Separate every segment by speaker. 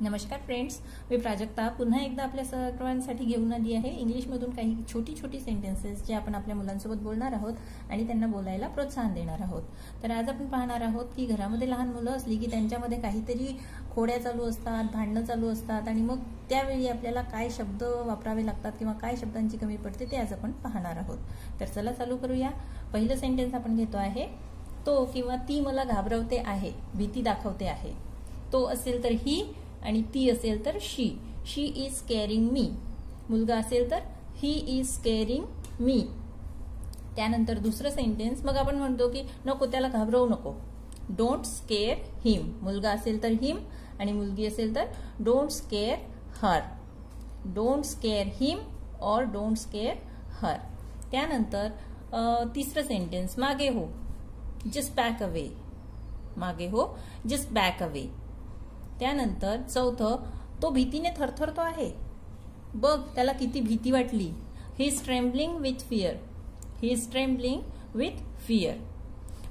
Speaker 1: नमस्कार फ्रेंड्स, मी प्राजक्ता पुन्हा एकदा आपल्या सर्वांसाठी घेऊन आली आहे इंग्लिशमधून काही छोटी छोटी सेंटेन्सेस जे आपण आपल्या मुलांसोबत बोलणार आहोत आणि त्यांना बोलायला प्रोत्साहन देणार आहोत। तर आज आपण पाहणार आहोत की घरामध्ये लहान मुलं असली की त्यांच्यामध्ये काहीतरी खोड्या चालू असतात, भांडणं चालू असतात आणि मग त्यावेळी आपल्याला काय शब्द वापरावे लागतात किंवा काय शब्दांची कमी पडते ते आज आपण पाहणार आहोत। तर चला चालू करूया। पहिलं सेंटेन्स आपण घेतो आहे, तो किंवा ती मला घाबरवते आहे, भीती दाखवते आहे। तो असेल तर ही आणि ती असेल तर शी इज स्केअरिंग मी। मुलगा असेल तर ही इज स्केअरिंग मी। त्यानंतर दुसरं सेंटेन्स मग आपण म्हणतो की नको त्याला घाबरवू नको, डोंट स्केअर हिम। मुलगा असेल तर हिम आणि मुलगी असेल तर don't scare her, don't scare him और डोंट स्केअर हर। त्यानंतर तिसरं सेंटेन्स मागे हो, जस्ट बॅक अवे, मागे हो जस्ट बॅक अवे। त्यानंतर चौथं तो भीतीने थरथरतो आहे, बघ त्याला किती भीती वाटली, he is trembling with fear, he is trembling with fear.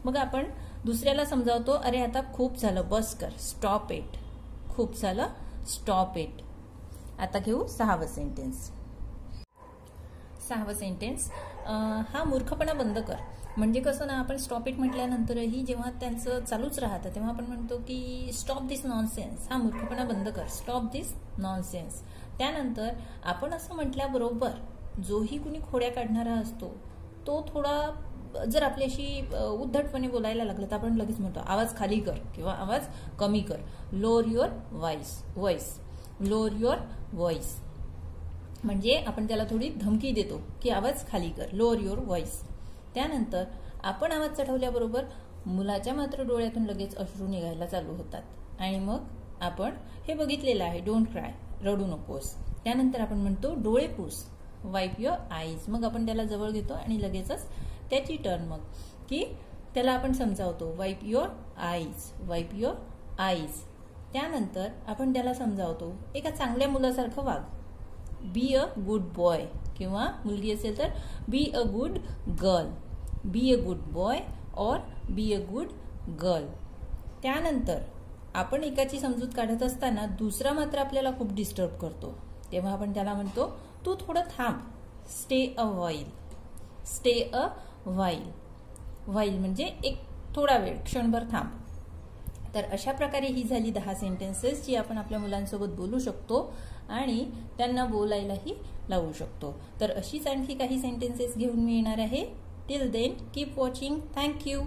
Speaker 1: मग आपण दुसऱ्याला समजावतो, अरे आता खूप झालं बस कर, स्टॉप इट, खूप झालं स्टॉप इट। आता घेऊ सहावं सेंटेन्स। सहावं सेंटेन्स हा मूर्खपणा बंद कर। म्हणजे कसं ना, आपण स्टॉप इट म्हटल्यानंतरही जेव्हा त्यांचं चालूच राहतं तेव्हा आपण म्हणतो की स्टॉप दिस नॉनसेन्स, हा मूर्खपणा बंद कर, स्टॉप दिस नॉनसेन्स। त्यानंतर आपण असं म्हटल्याबरोबर जोही कुणी खोड्या काढणारा असतो तो थोडा जर आपल्याशी उद्धटपणे बोलायला लागला तर आपण लगेच म्हणतो आवाज खाली कर किंवा आवाज कमी कर, lower your voice, lower your voice. म्हणजे आपण त्याला थोडी धमकी देतो की आवाज खाली कर, लोअर युअर व्हॉइस। त्यानंतर आपण आवाज चढवल्याबरोबर मुलाच्या मात्र डोळ्यातून लगेच अश्रू निघायला चालू होतात आणि मग आपण हे बघितलेलं आहे, डोंट क्राय, रडू नकोस। त्यानंतर आपण म्हणतो डोळे पुस, वाईप युअर आईज। मग आपण त्याला जवळ घेतो आणि लगेचच त्याची टर्न मग की त्याला आपण समजावतो वाईप युअर आईज, वाईप युअर आईज। त्यानंतर आपण त्याला समजावतो एका चांगल्या मुलासारखं वाग, बी अ गुड बॉय, किंवा मुलगी असेल तर be a good girl, be a good boy और बी अ गुड गर्ल। त्यानंतर आपण एकाची समजूत काढत असताना दुसरा मात्र आपल्याला खूप डिस्टर्ब करतो तेव्हा आपण त्याला म्हणतो तू थोडं थांब, stay a while, stay a while, while म्हणजे एक थोडा वेळ, क्षणभर थांब। तर अशा प्रकारे ही झाली 10 सेंटेन्सेस जी आपण आपल्या मुलांसोबत बोलू शकतो आणि त्यांना बोलायलाही लावू शकतो। तर अशीच आणखी काही सेंटेन्सेस घेऊन मी येणार आहे। Till then keep watching, thank you.